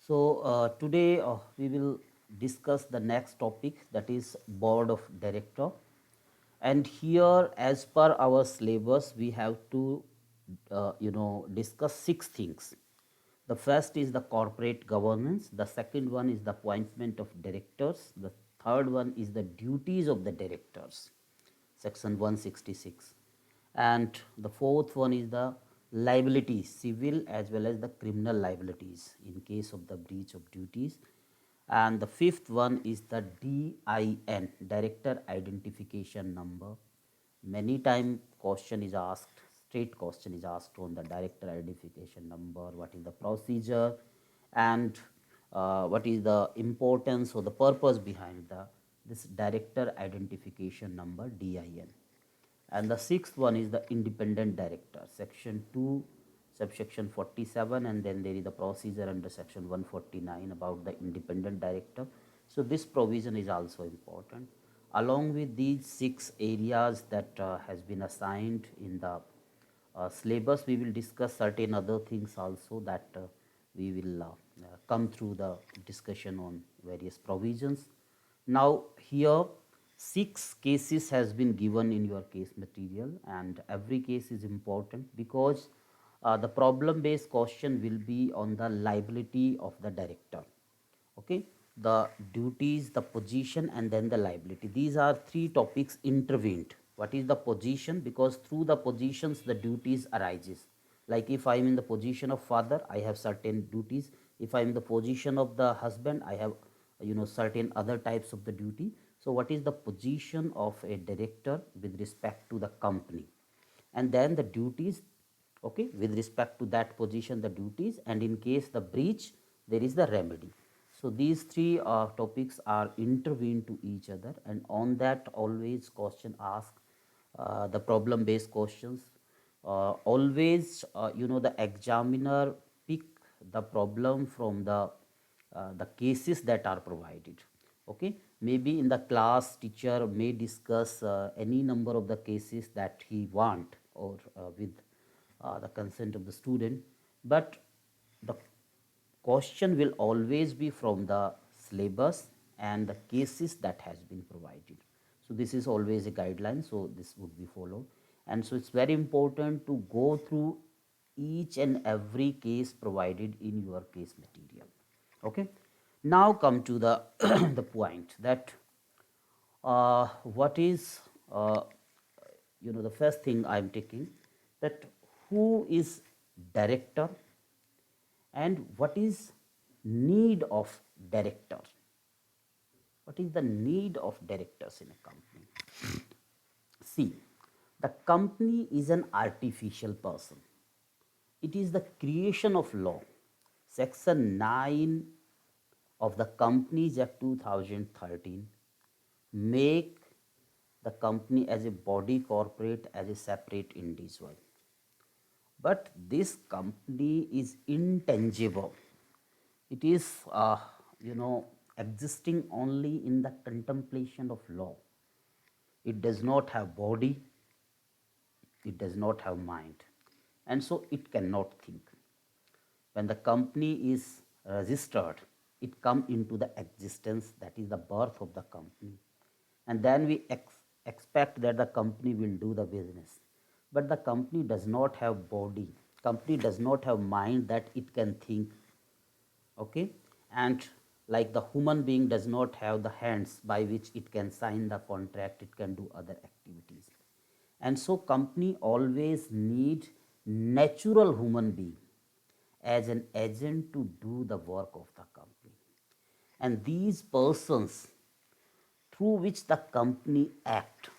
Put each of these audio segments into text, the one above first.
Today we will discuss the next topic, that is board of director. And here, as per our syllabus, we have to discuss six things. The first is the corporate governance, the second one is the appointment of directors, the third one is the duties of the directors, section 166, and the fourth one is the liabilities, civil as well as the criminal liabilities in case of the breach of duties, and the fifth one is the DIN, director identification number. Many time question is asked, straight question is asked on the director identification number, what is the procedure, and what is the importance or the purpose behind the this director identification number, DIN. And the sixth one is the independent director, section 2 subsection 47, and then there is the procedure under section 149 about the independent director. So this provision is also important. Along with these six areas that has been assigned in the syllabus, we will discuss certain other things also that we will come through the discussion on various provisions. Now here six cases has been given in your case material, and every case is important because the problem based question will be on the liability of the director. Okay, the duties, the position, and then the liability, these are three topics intervened. What is the position? Because through the positions the duties arises. Like if I am in the position of father, I have certain duties. If I am in the position of the husband, I have certain other types of the duty. So what is the position of a director with respect to the company, and then the duties, okay, with respect to that position, the duties, and in case the breach, there is the remedy. So these three topics are intervened to each other, and on that always question ask the problem based questions. Always the examiner pick the problem from the cases that are provided. Okay, maybe in the class teacher may discuss any number of the cases that he want, or with the consent of the student, but the question will always be from the syllabus and the cases that has been provided. So this is always a guideline, so this would be followed. And so it's very important to go through each and every case provided in your case material. Okay, now come to the the point that what is the first thing I'm taking, that who is director and what is need of director. What is the need of directors in a company? See, the company is an artificial person. It is the creation of law. Section 9 of the Companies Act 2013 make the company as a body corporate, as a separate individual. But this company is intangible. It is existing only in the contemplation of law. It does not have body, it does not have mind, and so it cannot think. When the company is registered, it comes into the existence, that is the birth of the company, and then we expect that the company will do the business. But the company does not have body, company does not have mind that it can think. Okay, and like the human being does not have the hands by which it can sign the contract, it can do other activities. And so company always need natural human being as an agent to do the work of the company. And these persons through which the company act,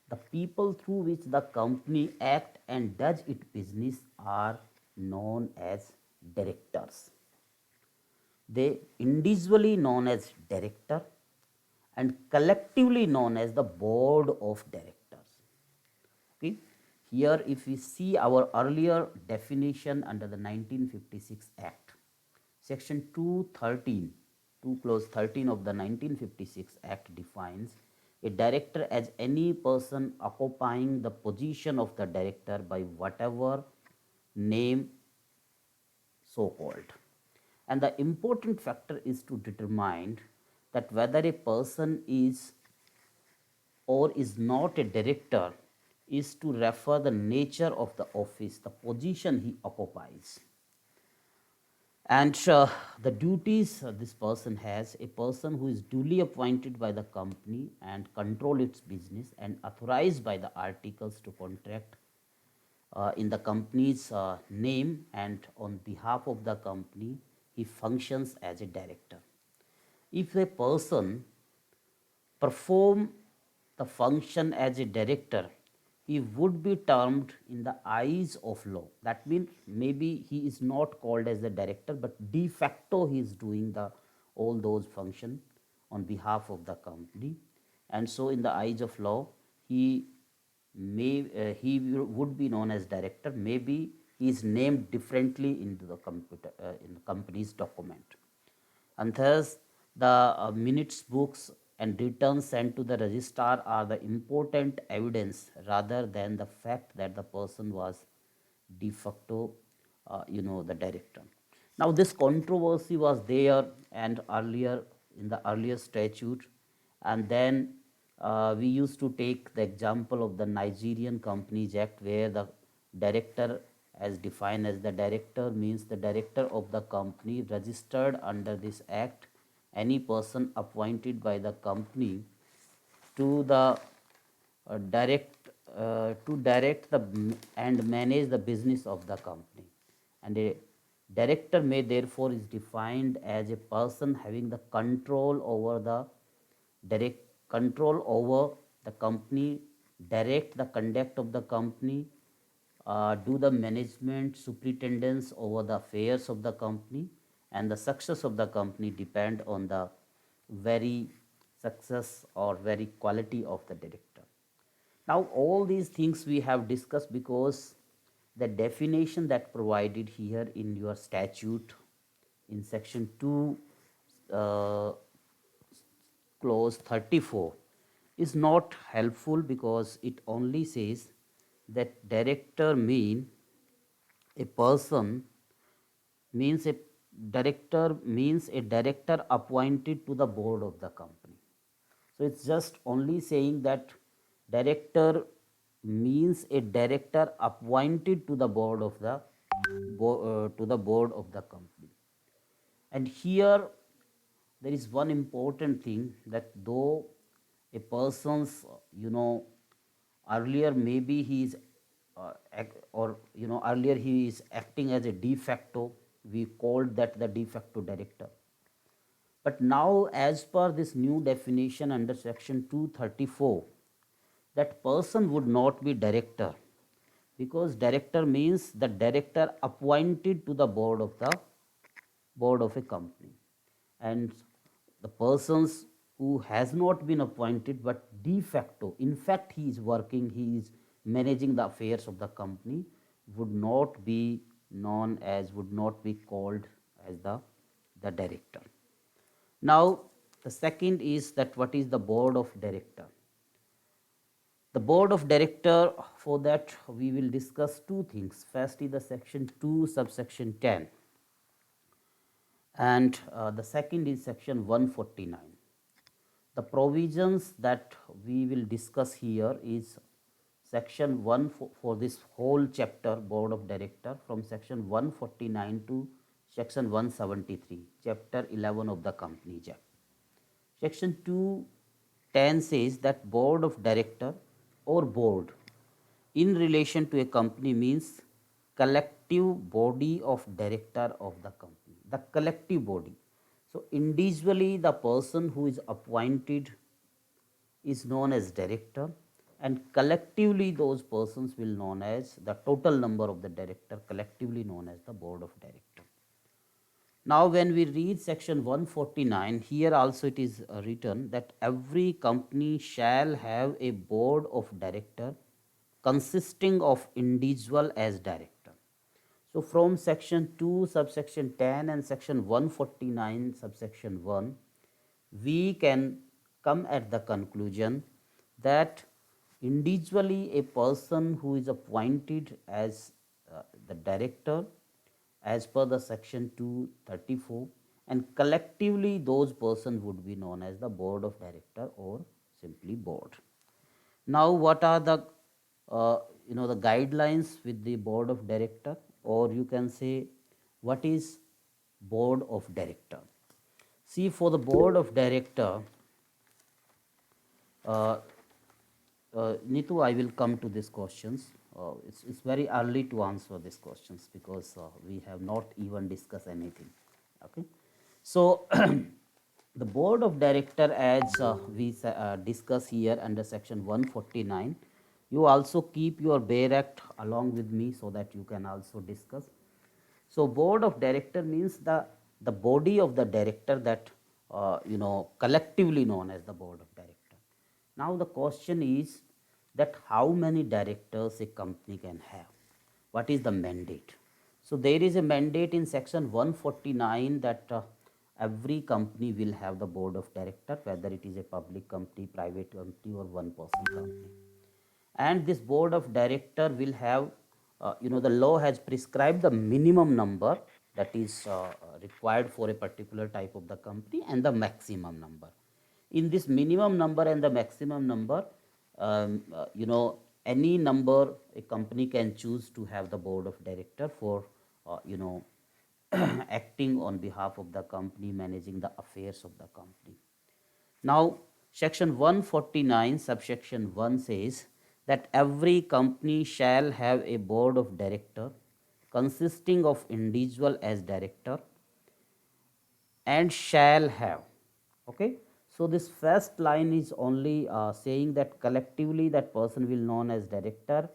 the people through which the company act and does its business are known as directors. They individually known as director and collectively known as the board of directors. Okay, here if we see our earlier definition under the 1956 Act, section 213, 2 clause 13 of the 1956 Act defines a director as any person occupying the position of the director by whatever name so called. And the important factor is to determine that whether a person is or is not a director is to refer the nature of the office, the position he occupies. And the duties this person has, a person who is duly appointed by the company and control its business and authorized by the articles to contract in the company's name and on behalf of the company, he functions as a director. If a person perform the function as a director, he would be termed in the eyes of law. That means maybe he is not called as the director, but de facto he is doing the all those function on behalf of the company, and so in the eyes of law, he would be known as director. Maybe he is named differently into the in the company's document, and thus the minutes books and returns sent to the registrar are the important evidence rather than the fact that the person was de facto the director. Now this controversy was there and earlier in the earlier statute, and then we used to take the example of the Nigerian Companies Act, where the director, as defined as the director, means the director of the company registered under this act, any person appointed by the company to the direct the and manage the business of the company. And a director may therefore is defined as a person having the control over the direct control over the company, direct the conduct of the company, do the management superintendence over the affairs of the company, and the success of the company depend on the very success or very quality of the director. Now all these things we have discussed because the definition that provided here in your statute in section 2 uh, clause 34 is not helpful, because it only says that director mean a person means a director appointed to the board of the company. So it's just only saying that director means a director appointed to the board of the board of the company. And here there is one important thing, that though a person's earlier maybe he is or earlier he is acting as a de facto, we called that the de facto director. But now, as per this new definition under section 234, that person would not be director, because director means the director appointed to the board of a company, and the persons who has not been appointed but de facto, in fact he is working, he is managing the affairs of the company, would not be would not be called as the director. Now the second is that what is the board of director. The board of director, for that we will discuss two things. First is the section 2 subsection 10, and the second is section 149. The provisions that we will discuss here is section 1 for this whole chapter, board of director, from section 149 to section 173, chapter 11 of the Companies Act. Section 210 says that board of director or board in relation to a company means collective body of director of the company, the collective body. So individually the person who is appointed is known as director, and collectively those persons will known as the total number of the director, collectively known as the board of director. Now when we read section 149, here also it is written that every company shall have a board of director consisting of individual as director. So from section 2 subsection 10 and section 149 subsection 1, we can come at the conclusion that individually a person who is appointed as the director as per the section 234, and collectively those persons would be known as the board of director or simply board. Now, what are the the guidelines with the board of director, or you can say what is board of director? See, for the board of director, uh, Nitu, I will come to these questions. It's very early to answer these questions because we have not even discussed anything. Okay, so the board of director, as we discuss here under section 149, you also keep your Bayer Act along with me so that you can also discuss. So board of director means the body of the director that collectively known as the board of director. Now the question is that how many directors a company can have? What is the mandate? So there is a mandate in section 149 that every company will have the board of director, whether it is a public company, private company, or one person company. And this board of director will have, the law has prescribed the minimum number that is required for a particular type of the company and the maximum number. In this minimum number and the maximum number, any number a company can choose to have the board of director for, acting on behalf of the company, managing the affairs of the company. Now, section 149 subsection 1 says that every company shall have a board of director consisting of individual as director and shall have. Okay, so this first line is only saying that collectively that person will known as director,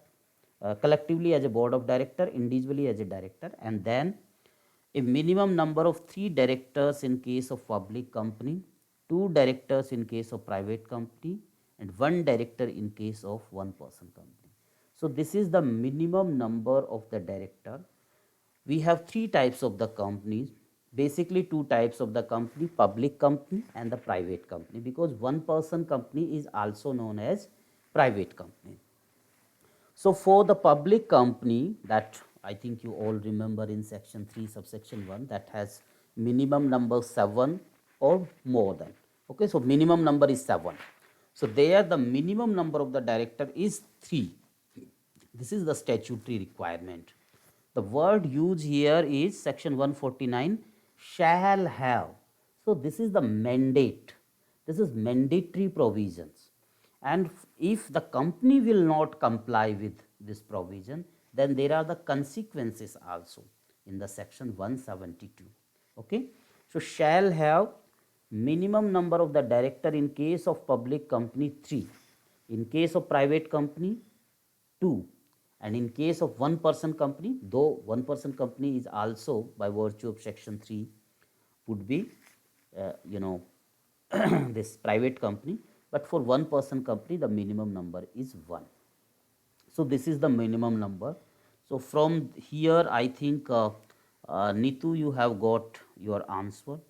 collectively as a board of director, individually as a director, and then a minimum number of 3 directors in case of public company, 2 directors in case of private company, and 1 director in case of one person company. So this is the minimum number of the director. We have 3 types of the companies, basically 2 types of the company, public company and the private company, because one person company is also known as private company. So for the public company, that I think you all remember in section 3 subsection 1, that has minimum number 7 or more than. Okay, so minimum number is 7. So there the minimum number of the director is 3. This is the statutory requirement. The word used here is section 149 shall have. So this is the mandate. This is mandatory provisions. And if the company will not comply with this provision, then there are the consequences also in the section 172. Okay. So shall have minimum number of the director in case of public company 3, in case of private company 2, and in case of one person company, though one person company is also by virtue of section 3 would be this private company, but for one person company the minimum number is 1. So this is the minimum number. So from here I think Nitu, you have got your answer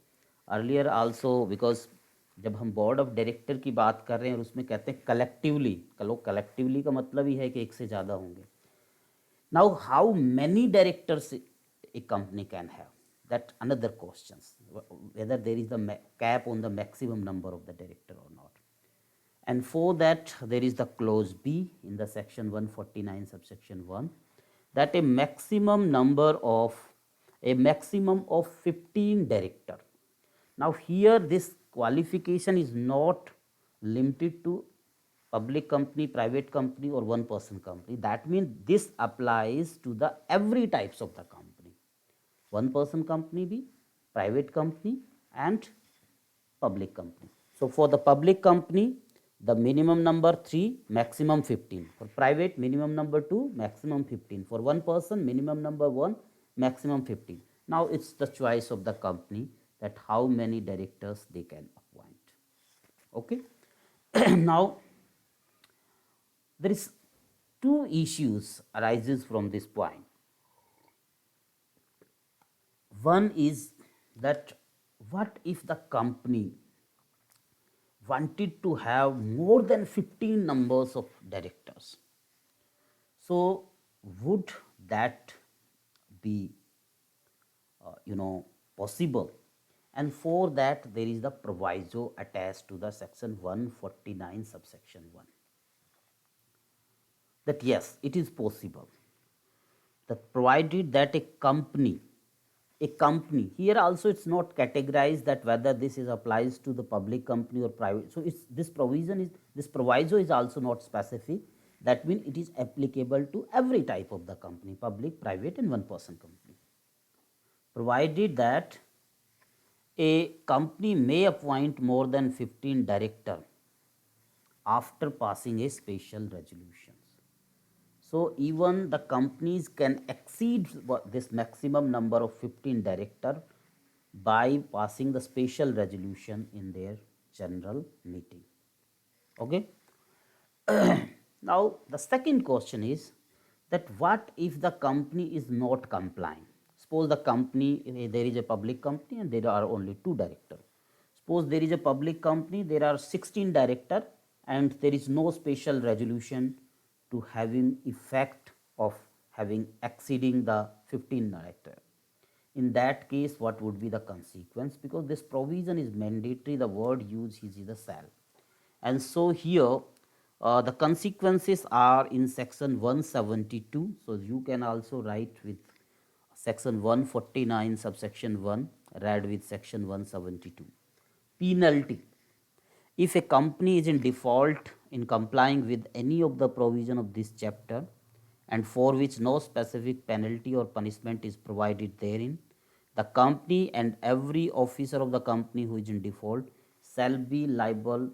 earlier also, because जब हम board of director की बात कर रहे हैं और उसमें कहते हैं कलेक्टिवली, कलेक्टिवली का मतलब ही है कि एक से ज़्यादा होंगे. Now, how many directors a company can have? That another question, whether there is the cap on the maximum number of the director or not. And for that, there is the clause B in the section 149 subsection 1, that a maximum of 15 director. Now here this qualification is not limited to public company, private company or one person company. That means this applies to the every types of the company. One person company be, private company and public company. So for the public company, the minimum number 3, maximum 15. For private, minimum number 2, maximum 15. For one person, minimum number 1, maximum 15. Now it's the choice of the company that how many directors they can appoint. Okay. Now there is 2 issues arises from this point. One is that what if the company wanted to have more than 15 numbers of directors? So would that be possible. And for that there is the proviso attached to the section 149 subsection 1, that yes, it is possible, that provided that a company here also, it's not categorized that whether this is applies to the public company or private. So it's this provision is this proviso is also not specific. That means it is applicable to every type of the company, public, private, and one person company, provided that a company may appoint more than 15 director after passing a special resolution. So even the companies can exceed this maximum number of 15 director by passing the special resolution in their general meeting. Okay. Now the second question is that what if the company is not complying? Suppose the company, there is a public company and there are only 2 directors. Suppose there is a public company, there are 16 directors and there is no special resolution to having effect of having exceeding the 15 director. In that case, what would be the consequence? Because this provision is mandatory, the word used is the shall. And so here the consequences are in section 172. So you can also write with section 149 subsection 1 read with section 172. Penalty: if a company is in default in complying with any of the provision of this chapter and for which no specific penalty or punishment is provided therein, the company and every officer of the company who is in default shall be liable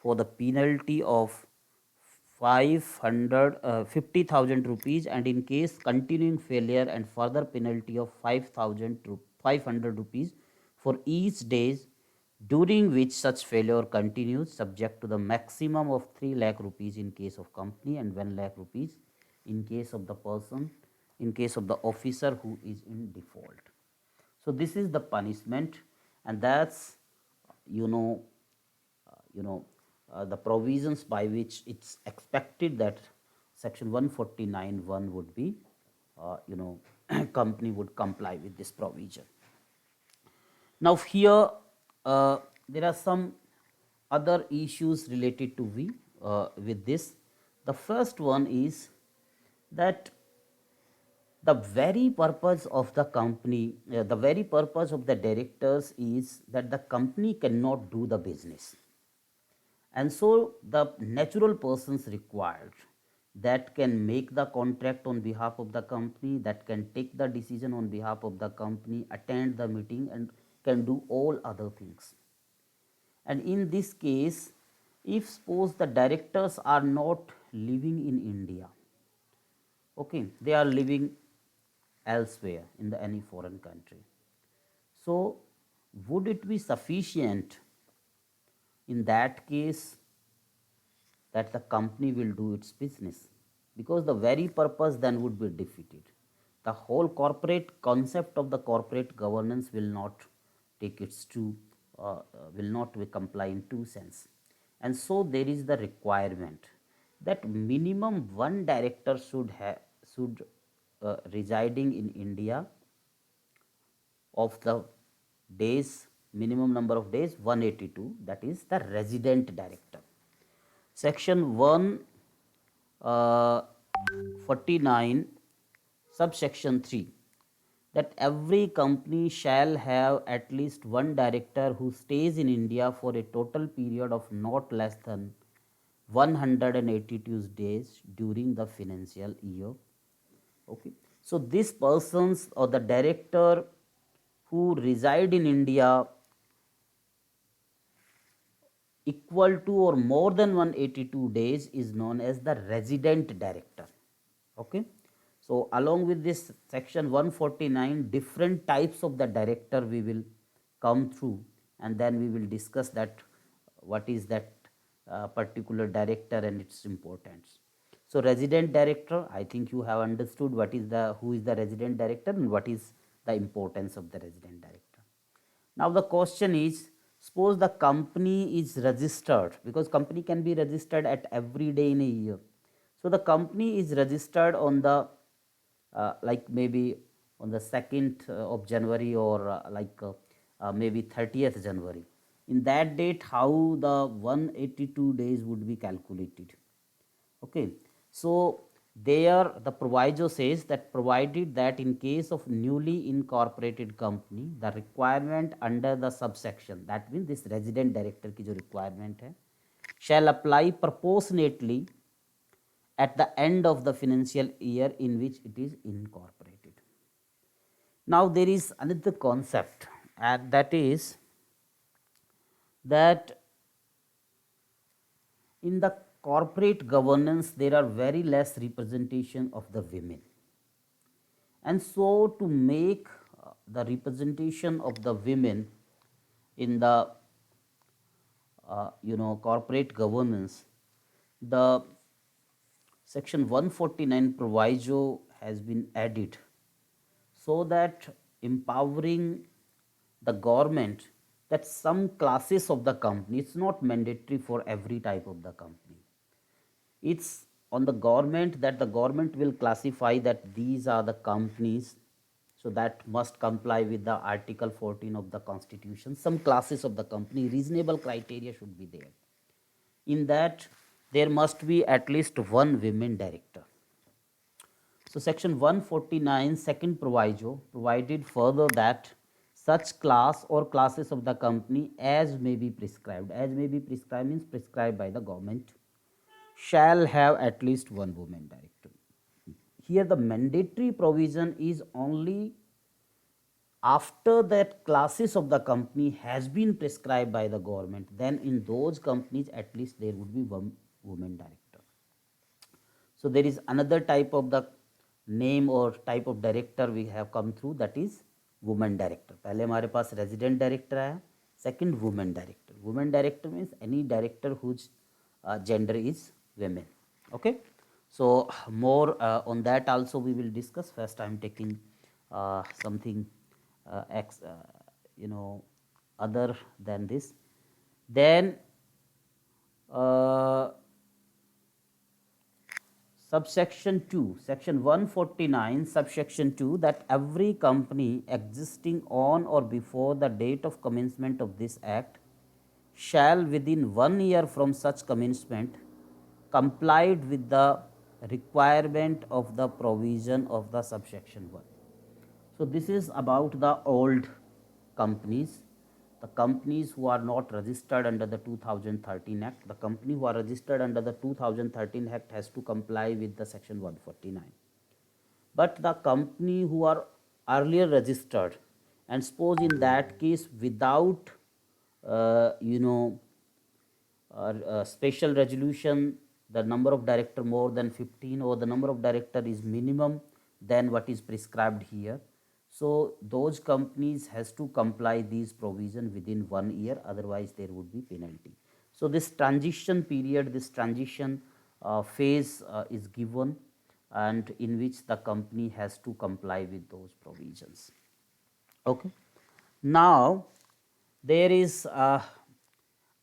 for the penalty of 50,000 rupees, and in case continuing failure and further penalty of 500 rupees for each days during which such failure continues, subject to the maximum of 3 lakh rupees in case of company and 1 lakh rupees in case of the person, in case of the officer who is in default. So this is the punishment, and that's you know the provisions by which it's expected that section 149(1) would be company would comply with this provision. Now here there are some other issues related to with this. The first one is that the very purpose of the company, the very purpose of the directors is that the company cannot do the business. And so the natural persons required that can make the contract on behalf of the company, that can take the decision on behalf of the company, attend the meeting, and can do all other things. And in this case, if suppose the directors are not living in India, okay, they are living elsewhere in any foreign country. So would it be sufficient in that case that the company will do its business? Because the very purpose then would be defeated. The whole corporate concept of the corporate governance will not take its true, will not comply in true sense. And so there is the requirement that minimum one director should residing in India of the days, minimum number of days 182, that is the resident director. Section 149 subsection 3, that every company shall have at least one director who stays in India for a total period of not less than 182 days during the financial year. Okay. So this persons or the director who reside in India equal to or more than 182 days is known as the resident director. Okay. So along with this section 149, different types of the director we will come through, and then we will discuss that what is that particular director and its importance. So resident director, I think you have understood what is the who is the resident director and what is the importance of the resident director. Now the question is, suppose the company is registered, because company can be registered at every day in a year. So the company is registered on the like maybe on the 2nd of January, or maybe 30th January. In that date, how the 182 days would be calculated. Okay, so there the proviso says that provided that in case of newly incorporated company, the requirement under the subsection, that means this resident director की जो requirement है, shall apply proportionately at the end of the financial year in which it is incorporated. Now there is another concept, and that is that in the corporate governance there are very less representation of the women, and so to make the representation of the women in the corporate governance, the section 149 proviso has been added, so that empowering the government that some classes of the company, it's not mandatory for every type of the company, it's on the government that the government will classify that these are the companies, so that must comply with the article 14 of the constitution. Some classes of the company, reasonable criteria should be there. In that there must be at least one women director. So section 149 second proviso provided further that such class or classes of the company as may be prescribed, as may be prescribed means prescribed by the government, shall have at least one woman director. Here the mandatory provision is only after that classes of the company has been prescribed by the government, then in those companies at least there would be one woman director. So there is another type of the name or type of director we have come through, that is woman director. पहले हमारे पास resident director आया, second woman director. Woman director means any director whose gender is women. Okay, so more on that also we will discuss. First I am taking something other than this. Then subsection 2, section 149 subsection 2, that every company existing on or before the date of commencement of this act shall within 1 year from such commencement complied with the requirement of the provision of the subsection 1. So this is about the old companies, the companies who are not registered under the 2013 Act. The company who are registered under the 2013 Act has to comply with the section 149. But the company who are earlier registered, and suppose in that case without special resolution, the number of director more than 15 or the number of director is minimum than what is prescribed here. So those companies has to comply these provision within 1 year, otherwise there would be penalty. So this transition period, this transition phase is given, and in which the company has to comply with those provisions. Okay. Now there is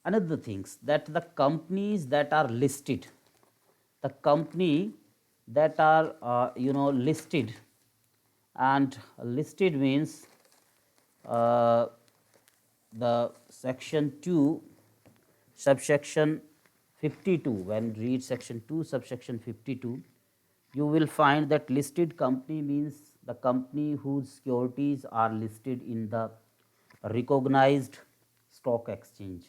another things, that the companies that are listed, the company that are listed, and listed means the section 2 subsection 52, when read section 2 subsection 52, you will find that listed company means the company whose securities are listed in the recognized stock exchange.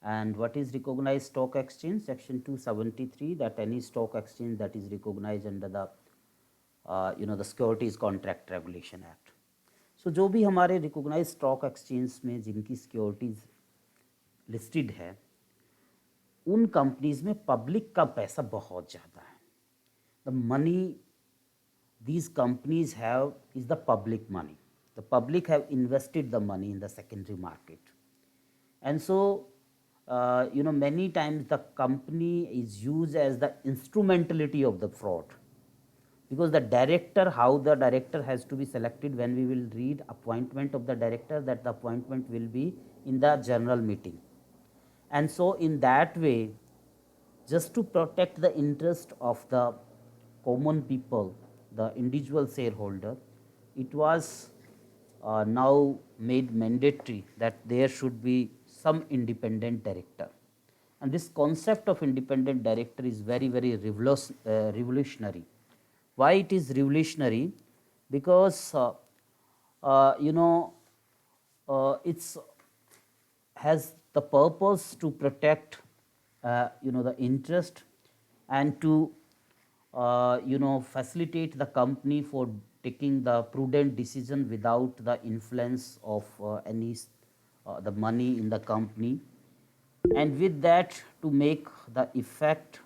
And what is recognized stock exchange? Section 273, that any stock exchange that is recognized under the the Securities Contract Regulation Act. So जो भी हमारे recognized stock exchange में जिनकी securities listed है, उन companies में public का पैसा बहुत ज़्यादा है. The money these companies have is the public money. The public have invested the money in the secondary market, and so many times the company is used as the instrumentality of the fraud, because the director, how the director has to be selected, when we will read appointment of the director, that the appointment will be in the general meeting. And so in that way, just to protect the interest of the common people, the individual shareholder, it was now made mandatory that there should be some independent director. And this concept of independent director is very, very revolutionary. Why it is revolutionary? Because you know, it's has the purpose to protect the interest and to facilitate the company for taking the prudent decision without the influence of any the money in the company, and with that to make the effect,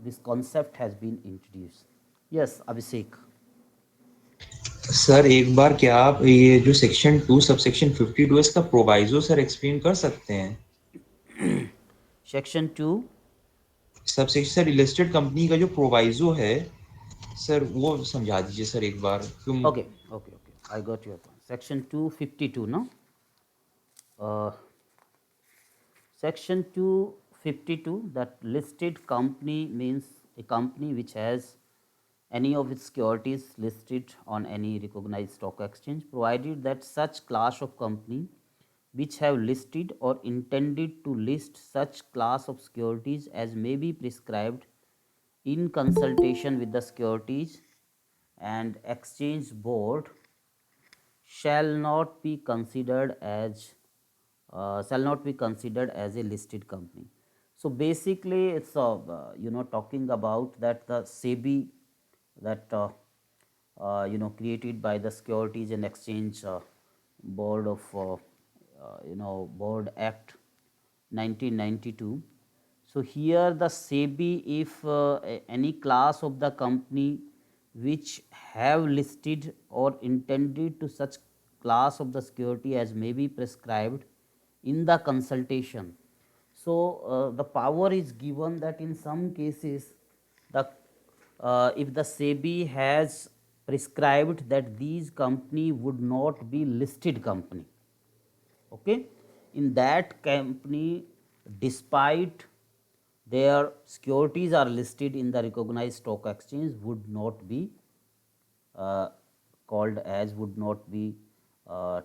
this concept has been introduced. Yes, Abhishek. Sir एक बार क्या आप ये जो section 2 subsection 52 इसका proviso sir explain कर सकते हैं? Section 2. Subsection sir listed company का जो प्रोवाइजो है सर वो समझा दीजिए सर एक बार क्यों। Okay, okay, okay. I got your point. Section 252, no? Uh, Section 252, that listed company means a company which has any of its securities listed on any recognized stock exchange, provided that such class of company which have listed or intended to list such class of securities as may be prescribed in consultation with the Securities and Exchange Board shall not be considered as a listed company. So basically, it's talking about that the SEBI, that created by the Securities and Exchange Board of Board Act 1992. So here the SEBI, if any class of the company which have listed or intended to such class of the security as may be prescribed in the consultation. So the power is given that in some cases, the if the SEBI has prescribed that these company would not be listed company, okay, in that company, despite their securities are listed in the recognized stock exchange, would not be uh, called as, would not be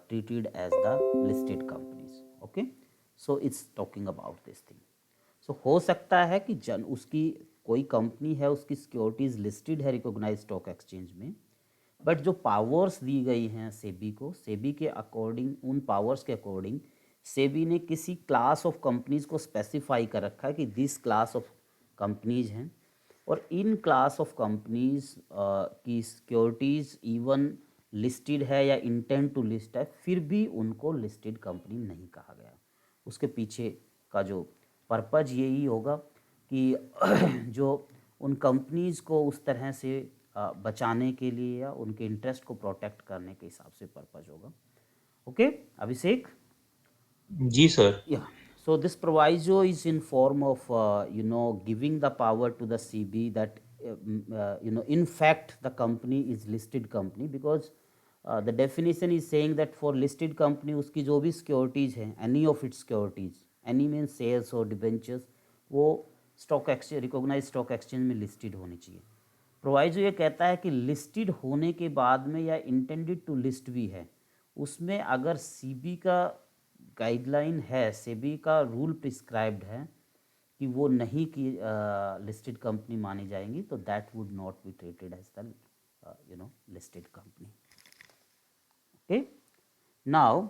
treated as the listed companies. Okay, so it's talking about this thing. So हो सकता है कि जन उसकी कोई company है, उसकी securities listed है रिकॉग्नाइज स्टॉक एक्सचेंज में, बट जो पावर्स दी गई हैं सेबी को, सेबी के अकॉर्डिंग, उन पावर्स के अकॉर्डिंग सेबी ने किसी क्लास ऑफ कंपनीज को स्पेसिफाई कर रखा है कि दिस क्लास ऑफ कंपनीज हैं, और इन क्लास ऑफ कंपनीज की सिक्योरिटीज़ इवन लिस्टेड है या इंटेंट टू लिस्ट है, फिर भी उनको लिस्टेड कंपनी नहीं कहा गया। उसके पीछे का जो पर्पज यही होगा कि जो उन कंपनीज़ को उस तरह से बचाने के लिए या उनके इंटरेस्ट को प्रोटेक्ट करने के हिसाब से पर्पज होगा। ओके अभिषेक? जी sir. Yeah. So this proviso is in form of giving the power to the CB that in fact the company is listed company, because the definition is saying that for listed company उसकी जो भी securities हैं, any of its securities, any means shares or debentures, वो stock exchange, recognised stock exchange में listed होनी चाहिए। Proviso ये कहता है कि लिस्टेड होने के बाद में या इंटेंडेड टू लिस्ट भी है, उसमें अगर सीबी का गाइडलाइन है, सेबी का रूल प्रिस्क्राइब्ड है कि वो नहीं की लिस्टेड कंपनी मानी जाएंगी, तो that would not be treated as the listed company. Okay, now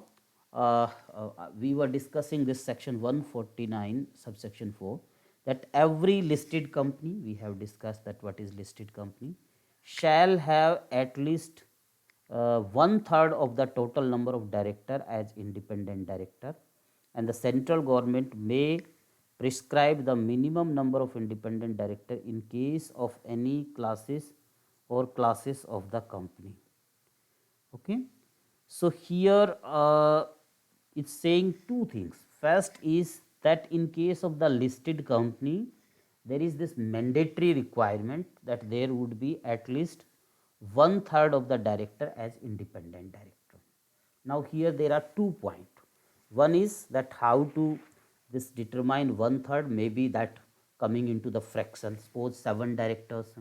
we were discussing this section 149 subsection 4, that every listed company, we have discussed that what is listed company, shall have at least one third of the total number of director as independent director, and the central government may prescribe the minimum number of independent director in case of any classes or classes of the company. Okay, so here it's saying two things. First is that in case of the listed company, there is this mandatory requirement that there would be at least one third of the director as independent director. Now here there are 2 points. One is that how to this determine one third, maybe that coming into the fraction, suppose 7 directors,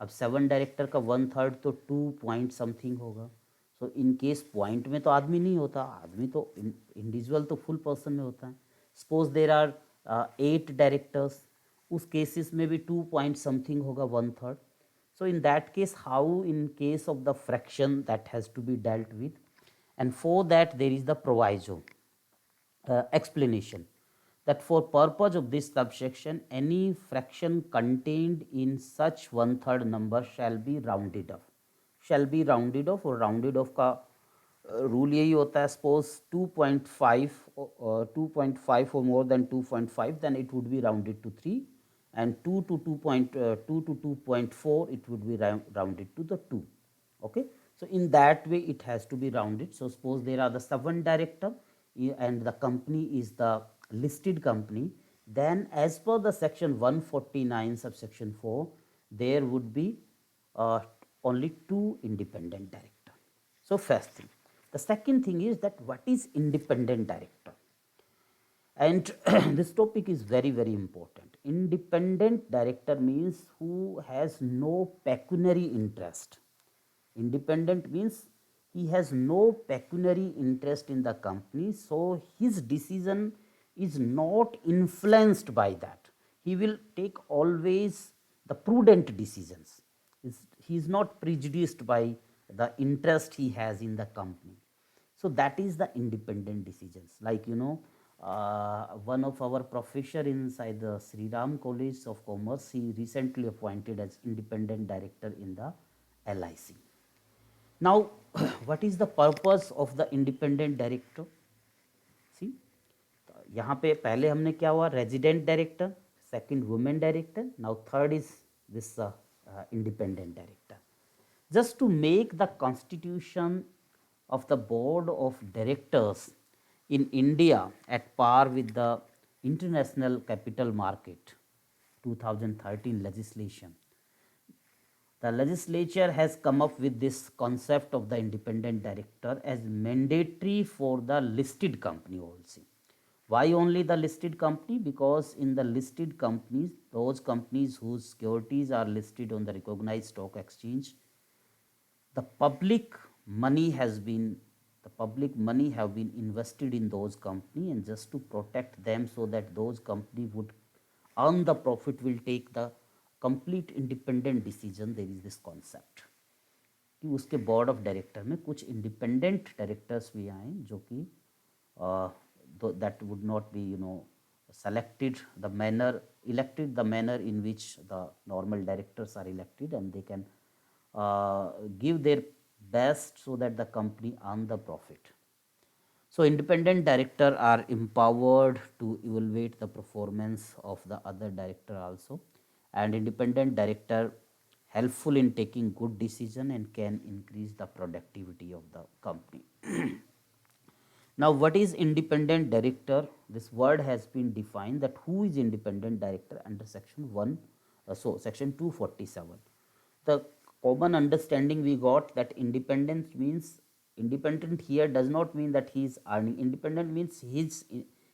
अब 7 director का 1/3 तो 2 point something होगा। सो in case point में तो आदमी नहीं होता, आदमी तो इंडिविजुअल तो फुल पर्सन में होता है। सपोज देर आर 8 डायरेक्टर्स, उस केसेस में भी 2 पॉइंट समथिंग होगा 1/3। So in that case, how in case of the fraction that has to be dealt with, and for that there is the proviso explanation that for purpose of this subsection any fraction contained in such 1/3 number shall be rounded off, shall be rounded off। और rounded off का rule यही होता है, suppose 2.5 2.5 or more than 2.5 then it would be rounded to 3, and 2 to 2.2 to 2.4 it would be rounded to the 2, okay। So in that way it has to be rounded। So suppose there are the 7 director and the company is the listed company, then as per the section 149 subsection 4 there would be only 2 independent director। So first thing, the second thing is that what is independent director, and this topic is very very important। Independent director means who has no pecuniary interest। Independent means he has no pecuniary interest in the company, so his decision is not influenced by that, he will take always the prudent decisions, he is not prejudiced by the interest he has in the company। So that is the independent decisions, like one of our professor inside the Sri Ram College of Commerce, he recently appointed as independent director in the LIC। Now what is the purpose of the independent director? See, यहाँ पे पहले हमने क्या हुआ, resident director, second women director, now third is this independent director। Just to make the constitution of the board of directors in India at par with the international capital market 2013 legislation, the legislature has come up with this concept of the independent director as mandatory for the listed company also। Why only the listed company? Because in the listed companies, those companies whose securities are listed on the recognized stock exchange, the public money have been invested in those company, and just to protect them so that those company would earn the profit, will take the complete independent decision, there is this concept कि उसके board of director में कुछ independent directors भी आए जो कि that would not be selected the manner elected the manner in which the normal directors are elected, and they can give their best so that the company earn the profit। So independent director are empowered to evaluate the performance of the other director also, and independent director helpful in taking good decision and can increase the productivity of the company। Now what is independent director? This word has been defined, that who is independent director under section 1, section 247। The common understanding we got that independence means, independent here does not mean that he is earning, independent means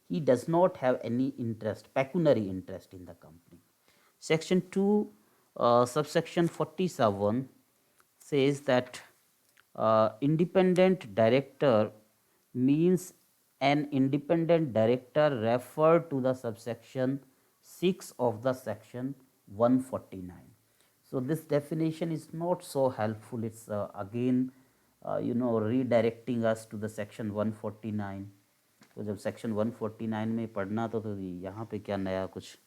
he does not have any interest, pecuniary interest in the company। Section 2 subsection 47 says that independent director means an independent director referred to the subsection 6 of the section 149। So this definition is not so helpful, it's again redirecting us to the section 149। तो जब section 149 में पढ़ना तो यहाँ पे क्या नया कुछ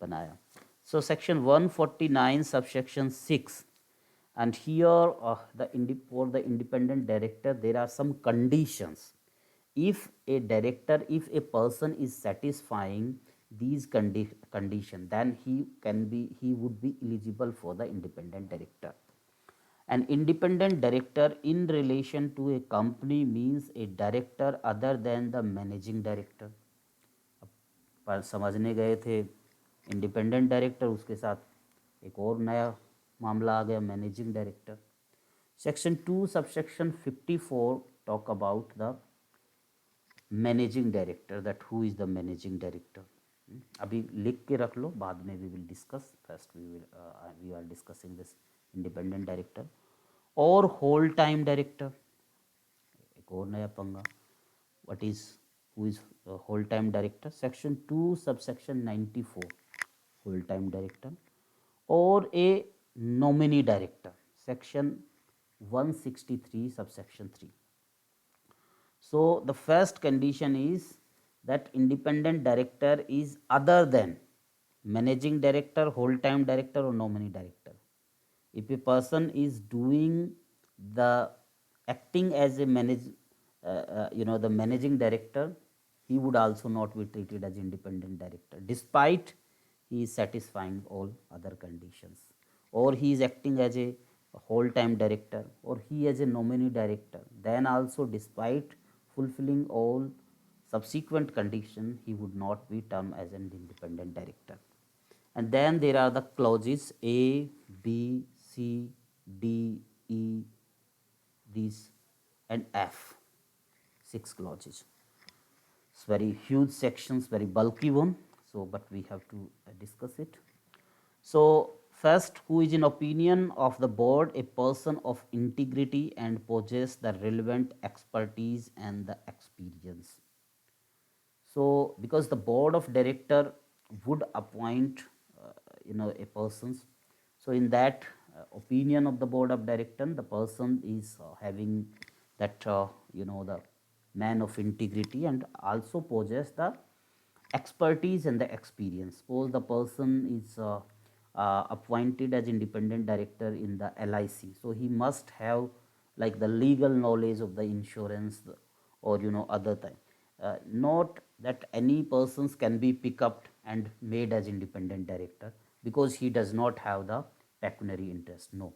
बनाया। So section 149 subsection 6, and here for the independent director there are some conditions। If a person is satisfying these condition, then he would be eligible for the independent director। An independent director in relation to a company means a director other than the managing director। पर समझने गए थे independent director, उसके साथ एक और नया मामला आ गया, managing director. Section 2 subsection 54 talk about the managing director, that who is the managing director. अभी लिख के रख लो, बाद में we will discuss, first we are discussing this independent director, or whole time director. एक और नया पंगा, what is, who is whole time director? Section 2 subsection 94, whole time director, or a nominee director, section 163 subsection 3. So the first condition is that independent director is other than managing director, whole time director, or nominee director. If a person is doing the acting as a the managing director, he would also not be treated as independent director, despite he is satisfying all other conditions, or he is acting as a whole time director, or he as a nominee director, then also despite fulfilling all subsequent conditions, he would not be termed as an independent director. And then there are the clauses A, B, C, D, E, these, and F. 6 clauses. It's very huge sections, very bulky one. So, but we have to discuss it. So, first, who is in opinion of the board a person of integrity and possess the relevant expertise and the experience. So, because the board of director would appoint, a persons. So, in that opinion of the board of director, the person is having that, the man of integrity and also possess the expertise and the experience. Suppose the person is appointed as independent director in the LIC, so he must have like the legal knowledge of the insurance or other thing. Not that any persons can be picked up and made as independent director because he does not have the pecuniary interest. No,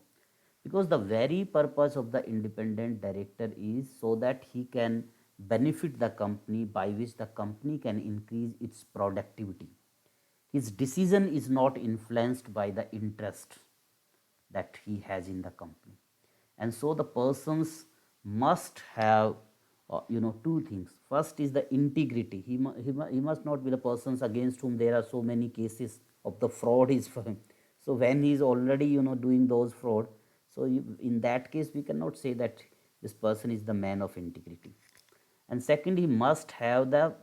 because the very purpose of the independent director is so that he can benefit the company, by which the company can increase its productivity. His decision is not influenced by the interest that he has in the company. And so the persons must have two things. First is the integrity. He must not be the persons against whom there are so many cases of the fraud is for him. So when he is already doing those fraud, so in that case we cannot say that this person is the man of integrity. And second, he must have the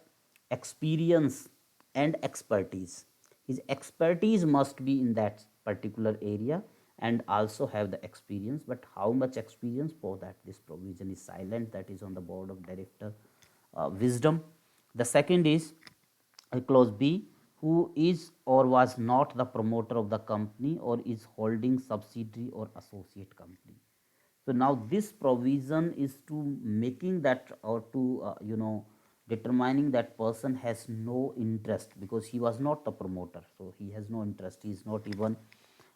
experience and expertise. His expertise must be in that particular area and also have the experience. But how much experience? For that this provision is silent, that is on the board of director wisdom. The second is clause B, who is or was not the promoter of the company or is holding subsidiary or associate company. So now this provision is to making that, or to determining that person has no interest because he was not the promoter. So he has no interest. He is not even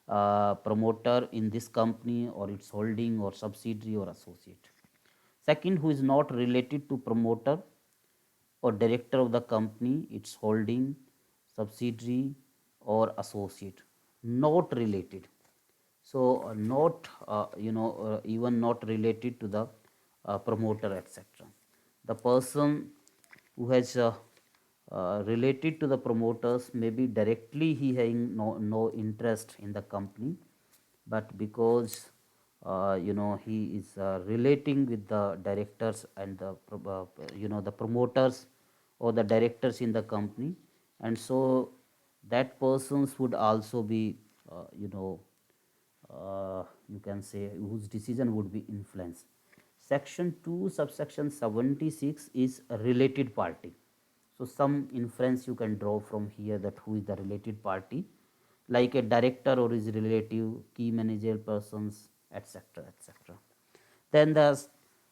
promoter in this company or its holding or subsidiary or associate. Second, who is not related to promoter or director of the company, its holding, subsidiary or associate. Not related. So not even not related to the promoter, etc. The person who has related to the promoters, maybe directly he having no interest in the company, but because he is relating with the directors and the the promoters or the directors in the company, and so that persons would also be you can say whose decision would be influenced. Section 2 subsection 76 is a related party. So some inference you can draw from here that who is the related party, like a director or his relative, key managerial persons, etc., etc. Then there's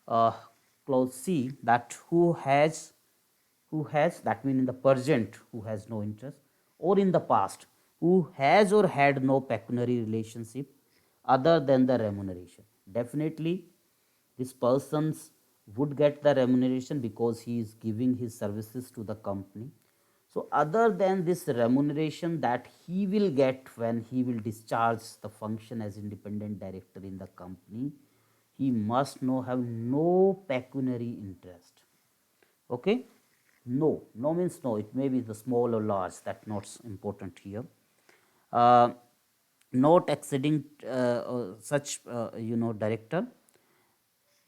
clause C, that who has, that means in the present who has no interest, or in the past who has or had no pecuniary relationship other than the remuneration. Definitely this persons would get the remuneration because he is giving his services to the company. So other than this remuneration that he will get when he will discharge the function as independent director in the company, he must have no pecuniary interest. Okay, no means no, it may be the small or large, that's not important here. uh, not exceeding such director.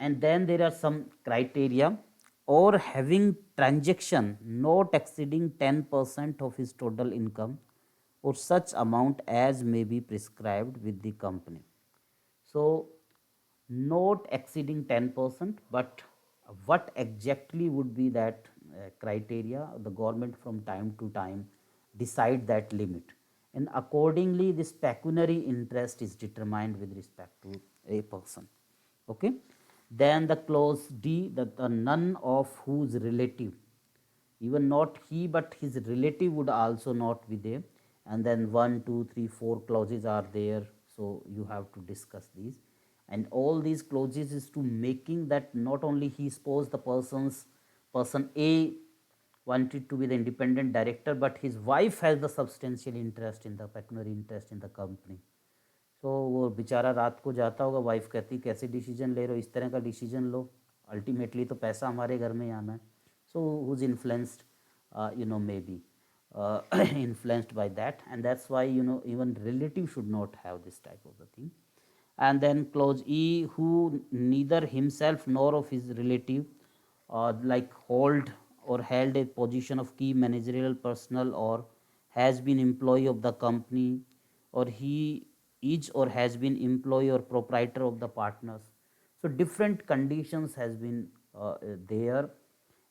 And then there are some criteria, or having transaction not exceeding 10% of his total income or such amount as may be prescribed with the company. So not exceeding 10%, but what exactly would be that criteria? The government from time to time decide that limit, and accordingly this pecuniary interest is determined with respect to a person. Okay. Then the clause D, that the none of whose relative, even not he but his relative would also not be there. And then 1, 2, 3, 4 clauses are there, so you have to discuss these. And all these clauses is to making that not only he suppose the person A wanted to be the independent director, but his wife has the substantial interest in the pecuniary interest in the company. तो वो बेचारा रात को जाता होगा, wife कहती कैसे decision ले रहे हो, इस तरह का डिसीजन लो, अल्टीमेटली तो पैसा हमारे घर में ही आना है. So who's influenced may be influenced by that, and that's why even relative should not have this type of the thing. And then clause E, who neither himself nor of his relative like hold or held a position of key managerial personnel or has been employee of the company, or he is or has been employee or proprietor of the partners. So different conditions has been there,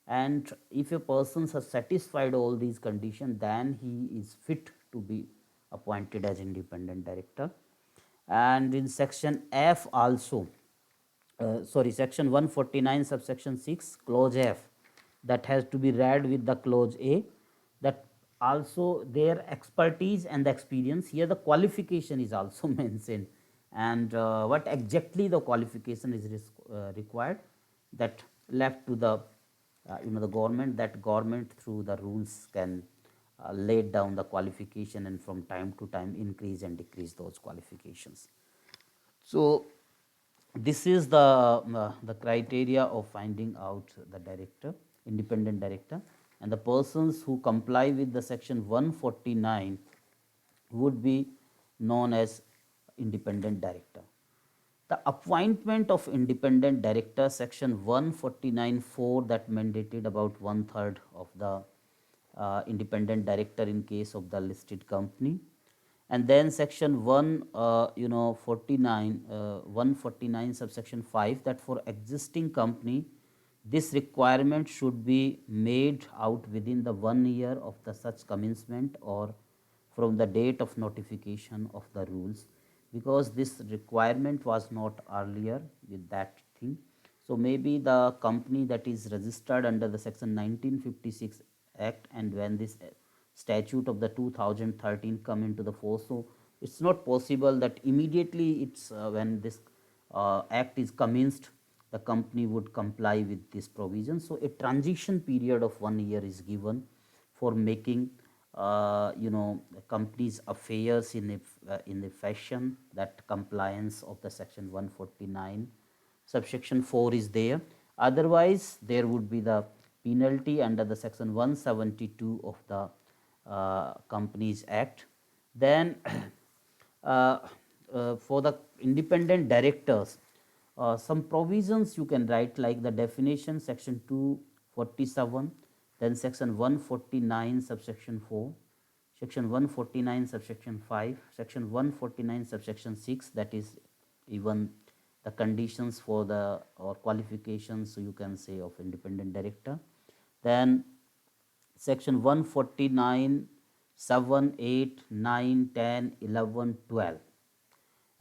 and if a person has satisfied all these conditions, then he is fit to be appointed as independent director. And in section F also, section 149 subsection 6 clause F, that has to be read with the clause A, that also their expertise and the experience, here the qualification is also mentioned, and what exactly the qualification is required, that left to the the government, that government through the rules can lay down the qualification and from time to time increase and decrease those qualifications. So this is the criteria of finding out the director, independent director, and the persons who comply with the section 149 would be known as independent director. The appointment of independent director, section 149(4), that mandated about 1/3 of the independent director in case of the listed company. And then section 149 subsection 5, that for existing company this requirement should be made out within the 1 year of the such commencement or from the date of notification of the rules, because this requirement was not earlier with that thing. So maybe the company that is registered under the section 1956 act, and when this statute of the 2013 come into the force, so it's not possible that immediately it's when this act is commenced, the company would comply with this provision. So a transition period of 1 year is given for making the company's affairs in the fashion that compliance of the section 149 subsection 4 is there. Otherwise there would be the penalty under the section 172 of the companies act. Then for the independent directors, some provisions you can write, like the definition section 247, then section 149 subsection 4, section 149 subsection 5, section 149 subsection 6, that is even the conditions for the or qualifications, so you can say, of independent director. Then section 149 7, 8, 9, 10, 11, 12,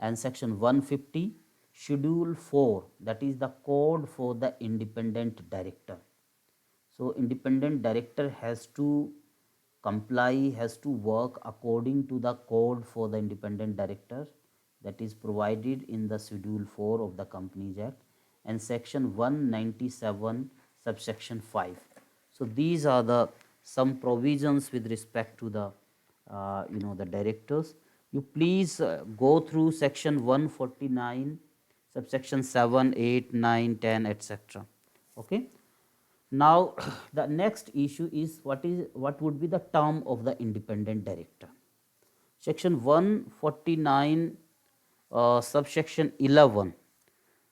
and section 150 schedule 4, that is the code for the independent director. So independent director has to comply, has to work according to the code for the independent director that is provided in the schedule 4 of the Companies Act and section 197 subsection 5. So these are the some provisions with respect to the the directors. You please go through section 149 subsection 7, 8, 9, 10, etc. Okay. Now the next issue is what would be the term of the independent director. Section 149, subsection 11,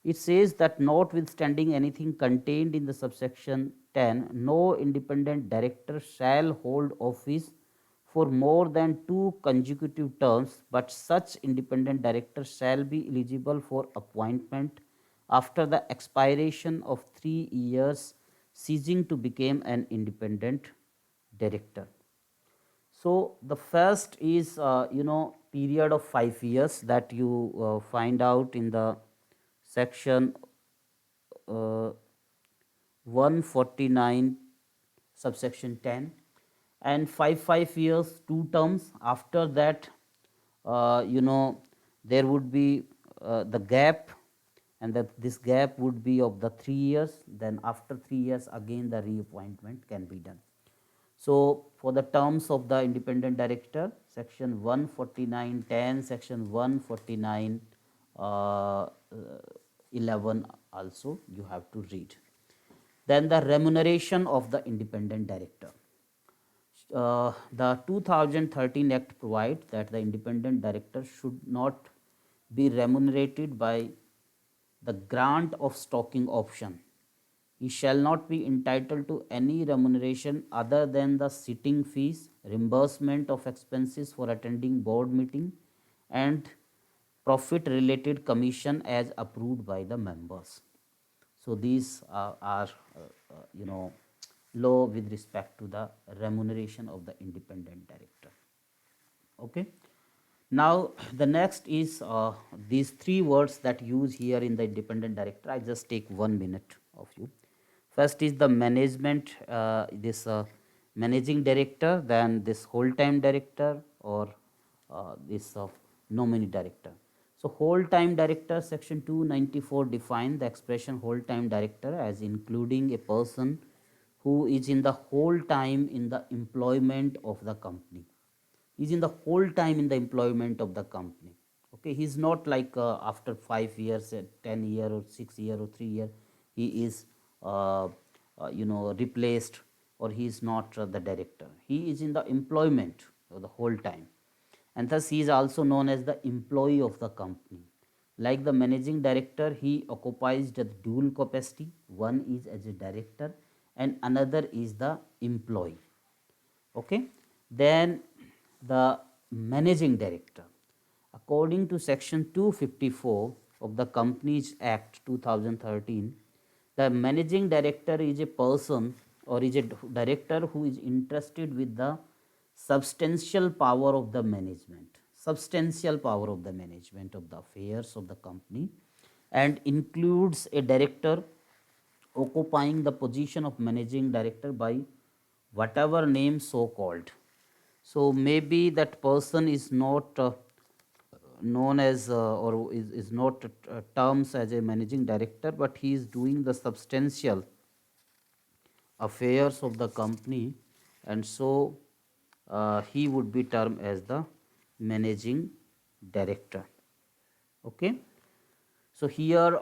it says that notwithstanding anything contained in the subsection 10, no independent director shall hold office for more than 2 consecutive terms, but such independent director shall be eligible for appointment after the expiration of 3 years, ceasing to become an independent director. So the first is period of 5 years that you find out in the section 149 subsection 10, and 5 5 years 2 terms. After that, there would be the gap, and that this gap would be of the 3 years. Then after 3 years again the reappointment can be done. So for the terms of the independent director, section 149(10), section 149 11 also you have to read. Then the remuneration of the independent director. The 2013 Act provides that the independent director should not be remunerated by the grant of stocking option. He shall not be entitled to any remuneration other than the sitting fees, reimbursement of expenses for attending board meeting, and profit related commission as approved by the members. So these are law with respect to the remuneration of the independent director. Okay. Now the next is these three words that use here in the independent director. I just take 1 minute of you. First is the management, this managing director, then this whole time director, or this nominee director. So whole time director, section 294 define the expression whole time director as including a person who is in the whole time in the employment of the company. Is in the whole time in the employment of the company. Okay, he is not like after 5 years, 10 year or 6 year or 3 year he is replaced, or he is not the director. He is in the employment of the whole time, and thus he is also known as the employee of the company. Like the managing director, he occupies the dual capacity. One is as a director and another is the employee. Okay. Then the managing director, according to section 254 of the Companies Act 2013, the managing director is a person or is a director who is interested with the substantial power of the management, substantial power of the management of the affairs of the company, and includes a director occupying the position of managing director by whatever name so called. So maybe that person is not known as or is not terms as a managing director, but he is doing the substantial affairs of the company, and so he would be termed as the managing director. Okay. So here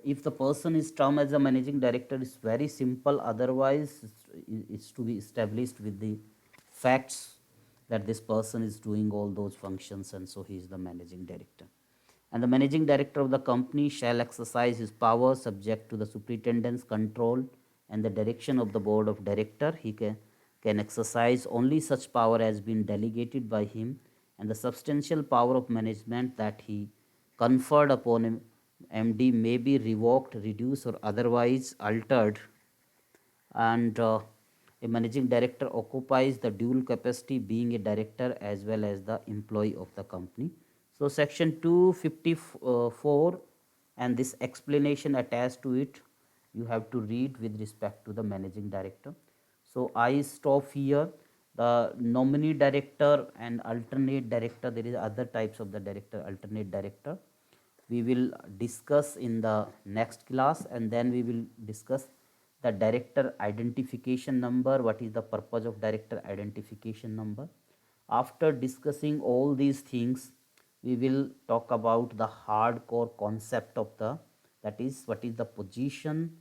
if the person is termed as a managing director, is very simple. Otherwise it's to be established with the facts that this person is doing all those functions, and so he is the managing director. And the managing director of the company shall exercise his power subject to the superintendent's control and the direction of the board of director. He can exercise only such power as been delegated by him, and the substantial power of management that he conferred upon him MD may be revoked, reduced, or otherwise altered. And a managing director occupies the dual capacity, being a director as well as the employee of the company. So section 254 and this explanation attached to it you have to read with respect to the managing director. So I stop here. The nominee director and alternate director, there is other types of the director, alternate director, we will discuss in the next class, and then we will discuss the director identification number. What is the purpose of director identification number? After discussing all these things, we will talk about the hardcore concept of the, that is what is the position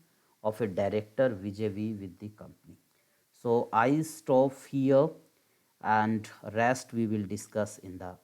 of a director vis-a-vis with the company. So I stop here, and rest we will discuss in the